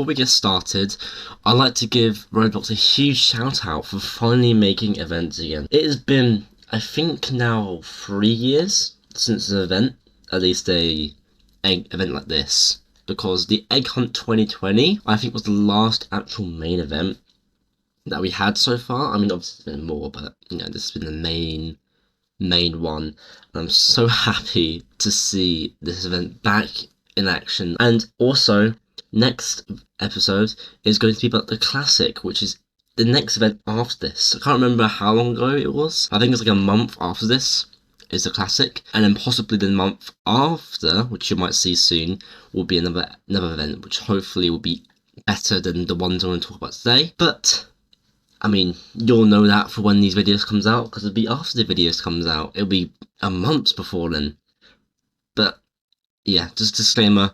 before we get started, I'd like to give Roblox a huge shout out for finally making events again. It has been, I think now 3 years since an event, at least a event like this, because the Egg Hunt 2020, I think, was the last actual main event that we had so far. I mean, obviously there's been more, but this has been the main one, and I'm so happy to see this event back in action. And also, next episode is going to be about the classic, which is the next event after this. I can't remember how long ago it was. I think it's like a month after this is the classic, and then possibly the month after, which you might see soon, will be another event, which hopefully will be better than the ones I'm going to talk about today. But I mean, you'll know that for when these videos comes out, because it'll be after the videos comes out. It'll be a month before then. But yeah, just disclaimer,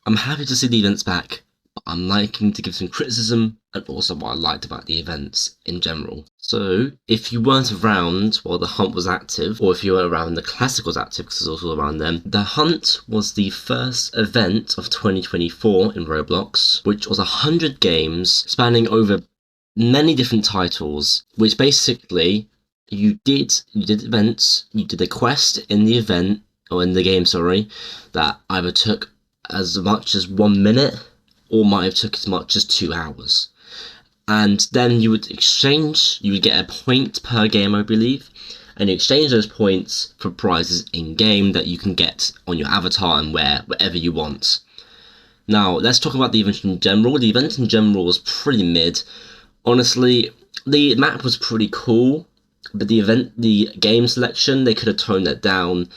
I'm happy to see the events back, but I'm liking to give some criticism and also what I liked about the events in general. So if you weren't around while the hunt was active, or if you weren't around when the classic was active, because it's also around then, the hunt was the first event of 2024 in Roblox, which was 100 games spanning over many different titles, which basically you did events, you did a quest in the event, or in the game, sorry, that either took as much as 1 minute or might have took as much as 2 hours. And then you would get a point per game, I believe, and you exchange those points for prizes in game that you can get on your avatar and wear wherever you want. Now, let's talk about the event in general. The event in general was pretty mid. Honestly, the map was pretty cool, but the game selection, they could have toned that down,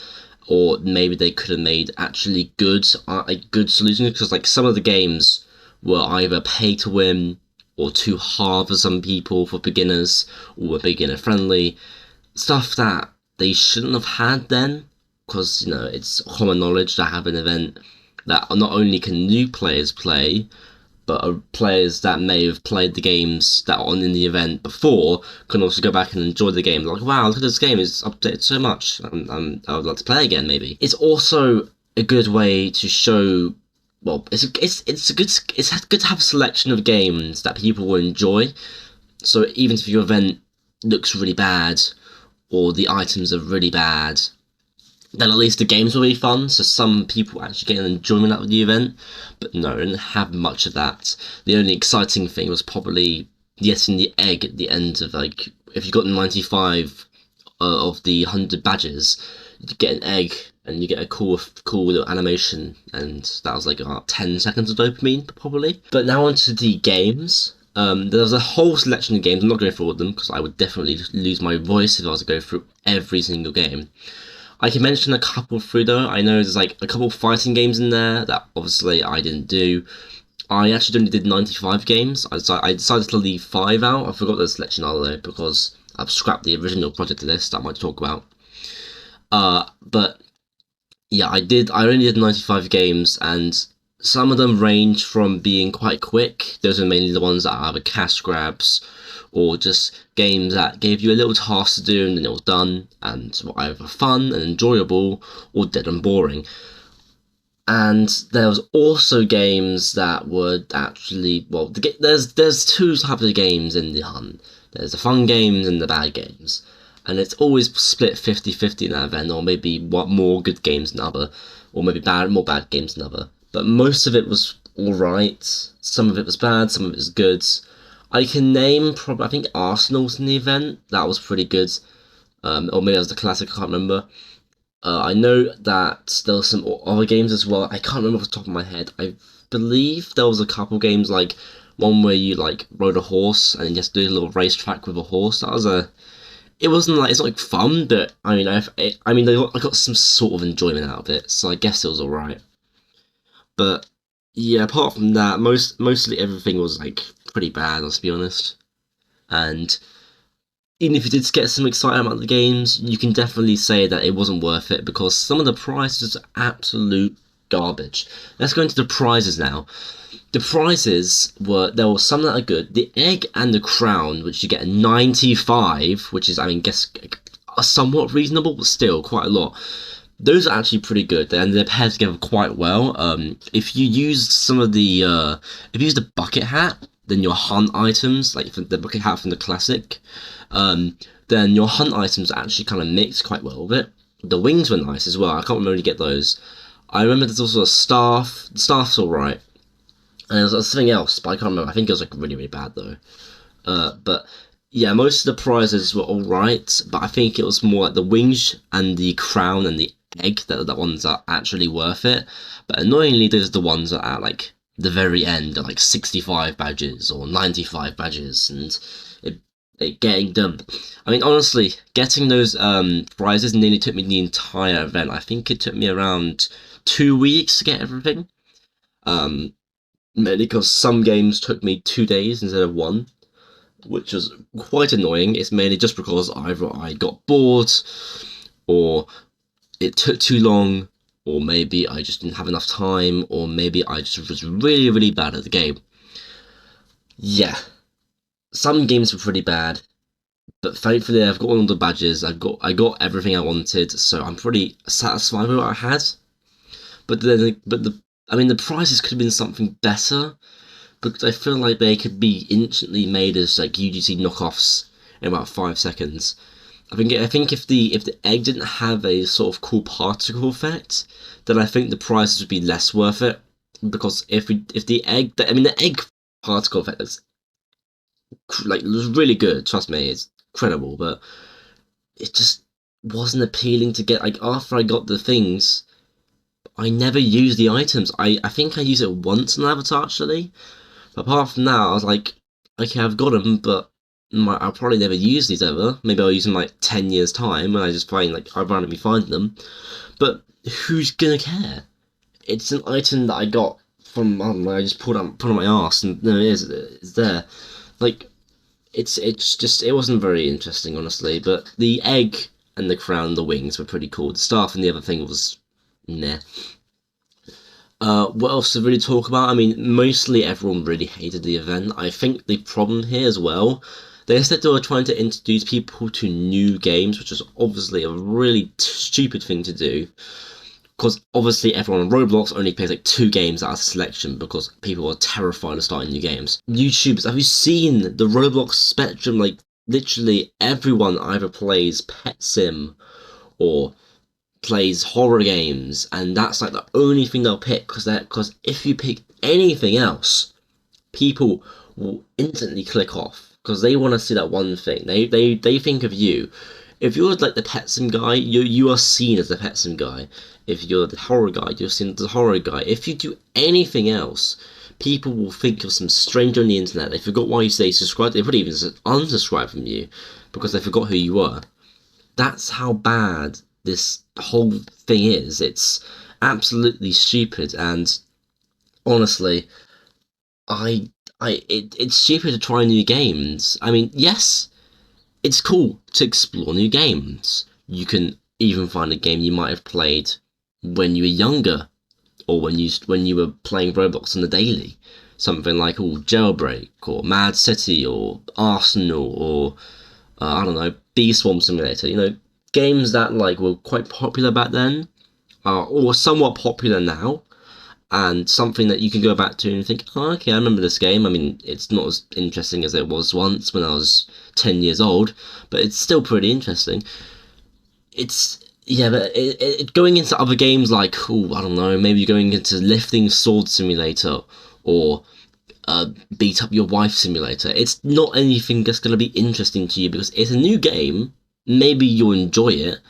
or maybe they could have made actually good solutions, because like some of the games were either pay to win or too hard for some people, for beginners, or were beginner friendly, stuff that they shouldn't have had then, because it's common knowledge to have an event that not only can new players play, but players that may have played the games that are on in the event before can also go back and enjoy the game. Like, wow, look at this game, it's updated so much, I would like to play again, maybe. It's also a good way to show, well, it's good to have a selection of games that people will enjoy. So even if your event looks really bad, or the items are really bad, then at least the games will be fun, so some people actually get an enjoyment out of the event. But no, I didn't have much of that. The only exciting thing was probably getting the egg at the end of, like, if you got 95 of the 100 badges, you get an egg and you get a cool little animation, and that was like about 10 seconds of dopamine, probably. But now onto the games. There's a whole selection of games. I'm not going through all of them, because I would definitely lose my voice if I was to go through every single game. I can mention a couple through though. I know there's like a couple fighting games in there that obviously I didn't do. I actually only did 95 games. I decided to leave 5 out. I forgot the selection though, because I've scrapped the original project list that I might talk about. But yeah, I only did 95 games, and some of them range from being quite quick. Those are mainly the ones that are either cash grabs, or just games that gave you a little task to do and then it was done, and were either fun and enjoyable or dead and boring. And there was also games that were actually, well, there's 2 types of games in the hunt. There's the fun games and the bad games, and it's always split 50-50 in that event, or maybe more good games than other, or maybe more bad games than other. But most of it was alright. Some of it was bad, some of it was good. I can name I think Arsenal's in the event. That was pretty good. Or maybe that was the classic, I can't remember. I know that there were some other games as well. I can't remember off the top of my head. I believe there was a couple games, like one where you like rode a horse and you just do a little racetrack with a horse. That was it's not like fun, but I mean, I got some sort of enjoyment out of it, so I guess it was alright. But yeah, apart from that, mostly everything was like pretty bad, let's be honest. And even if you did get some excitement about the games, you can definitely say that it wasn't worth it, because some of the prizes are absolute garbage. Let's go into the prizes now. The prizes there were some that are good. The egg and the crown, which you get a 95, which is, I mean, guess somewhat reasonable, but still quite a lot. those are actually pretty good, and they're paired together quite well. If you use some of the if you use the bucket hat, then your hunt items, like the bucket hat from the classic, then your hunt items actually kind of mix quite well with it. The wings were nice as well. I can't remember to get those. I remember there's also a staff. The staff's alright. And there's something else, but I can't remember. I think it was like really, really bad though. But yeah, most of the prizes were alright, but I think it was more like the wings and the crown and the egg that the ones that are actually worth it. But annoyingly, those are the ones that are like the very end, are like 65 badges or 95 badges, and getting them. I mean, honestly, getting those prizes nearly took me the entire event. I think it took me around 2 weeks to get everything. Mainly because some games took me 2 days instead of one, which was quite annoying. It's mainly just because either I got bored, or it took too long, or maybe I just didn't have enough time, or maybe I just was really, really bad at the game. Yeah, some games were pretty bad, but thankfully I've got all the badges. I got everything I wanted, so I'm pretty satisfied with what I had. I mean, the prizes could have been something better, because I feel like they could be instantly made as like UGC knockoffs in about 5 seconds. I think if the egg didn't have a sort of cool particle effect, then I think the prizes would be less worth it. Because if the egg, I mean the egg particle effect is like it was really good. Trust me, it's incredible. But it just wasn't appealing to get. Like after I got the things, I never used the items. I think I used it once in Avatar actually. But apart from that, I was like, okay, I've got them, but I'll probably never use these ever. Maybe I'll use them like 10 years time when I just find like I randomly find them. But who's gonna care? It's an item that I got from I don't know. I just put on my arse, and there it is. It's there. Like it's just it wasn't very interesting, honestly. But the egg and the crown, and the wings were pretty cool. The staff and the other thing was nah. What else to really talk about? I mean, mostly everyone really hated the event. I think the problem here as well, they said they were trying to introduce people to new games, which is obviously a really stupid thing to do. Because obviously everyone on Roblox only plays like 2 games out of selection because people are terrified of starting new games. YouTubers, have you seen the Roblox spectrum? Like, literally everyone either plays Pet Sim or plays horror games, and that's like the only thing they'll pick, because if you pick anything else, people will instantly click off because they want to see that one thing. They think of you. If you're like the pet sim guy, you are seen as the pet sim guy. If you're the horror guy, you're seen as the horror guy. If you do anything else, people will think of some stranger on the internet. They forgot why you say subscribe. They probably even unsubscribe from you because they forgot who you were. That's how bad this whole thing is. It's absolutely stupid, and honestly, it's stupid to try new games. I mean, yes, it's cool to explore new games. You can even find a game you might have played when you were younger, or when you were playing Roblox on the daily. Something like Jailbreak, or Mad City, or Arsenal, or I don't know, Bee Swarm Simulator. Games that like were quite popular back then, or somewhat popular now, and something that you can go back to and think, oh, okay, I remember this game. I mean, it's not as interesting as it was once when I was 10 years old, but it's still pretty interesting. It's yeah, but going into other games like, I don't know, maybe you're going into Lifting Sword Simulator, or Beat Up Your Wife Simulator. It's not anything that's going to be interesting to you because it's a new game. Maybe you'll enjoy it,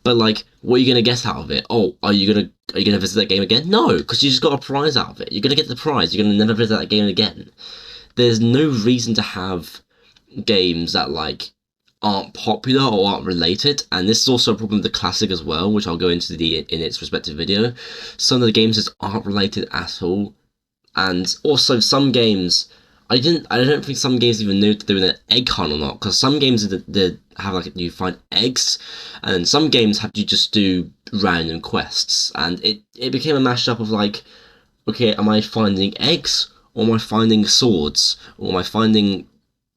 but like, what are you gonna get out of it? Oh, are you gonna visit that game again? No, because you just got a prize out of it. You're gonna get the prize. You're gonna never visit that game again. There's no reason to have games that like aren't popular or aren't related, and this is also a problem with the classic as well, which I'll go into in its respective video. Some of the games just aren't related at all, and also some games. I don't think some games even knew if they're doing an egg hunt or not, because some games they have like you find eggs, and some games have you just do random quests, and it became a mashup of like, okay, am I finding eggs, or am I finding swords, or am I finding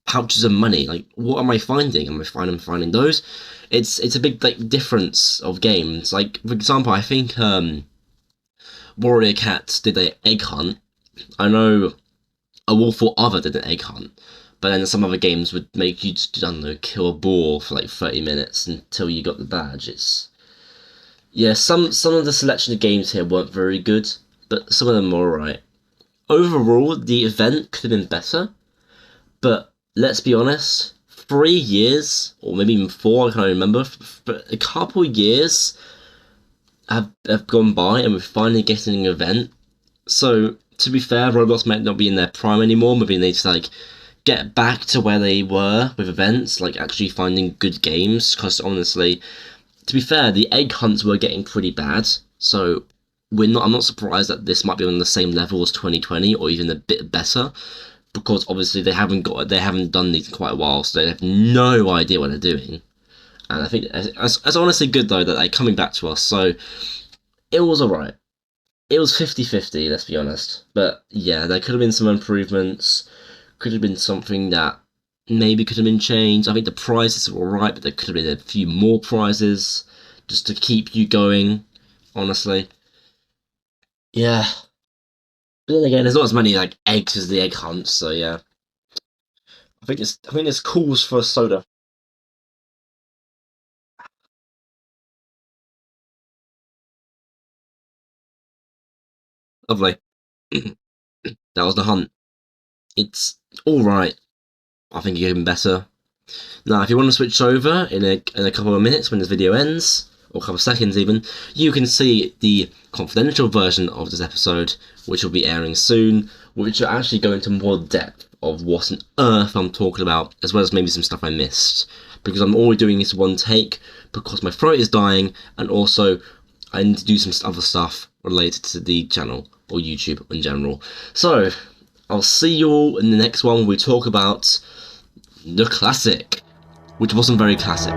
pouches of money. Like, what am I finding? Am I finding those? It's a big like difference of games. Like, for example, I think Warrior Cats did a egg hunt. I know A Wolf or Other did an egg hunt, but then some other games would make you just, I don't know, kill a boar for like 30 minutes until you got the badge. It's yeah, some of the selection of games here weren't very good, but some of them were alright. Overall, the event could have been better, but let's be honest, 3 years, or maybe even four, I can't remember, but a couple years have gone by and we're finally getting an event. So, to be fair, Roblox might not be in their prime anymore, maybe they just like get back to where they were with events, like actually finding good games, because honestly, to be fair, the egg hunts were getting pretty bad, so I'm not surprised that this might be on the same level as 2020 or even a bit better, because obviously they haven't done these in quite a while, so they have no idea what they're doing. And I think it's honestly good though that they're coming back to us. So it was alright. It was 50-50, let's be honest. But yeah, there could have been some improvements. Could have been something that maybe could have been changed. I think the prizes were alright, but there could have been a few more prizes just to keep you going, honestly. Yeah. But then again, there's not as many like eggs as the egg hunts, so yeah. I think it's calls for a soda. Lovely. That was the hunt. It's alright. I think you're even better. Now, if you want to switch over in a couple of minutes when this video ends, or a couple of seconds even, you can see the confidential version of this episode, which will be airing soon, which will actually go into more depth of what on earth I'm talking about, as well as maybe some stuff I missed. Because I'm only doing this one take, because my throat is dying, and also I need to do some other stuff related to the channel, or YouTube in general. So, I'll see you all in the next one where we talk about the classic, which wasn't very classic.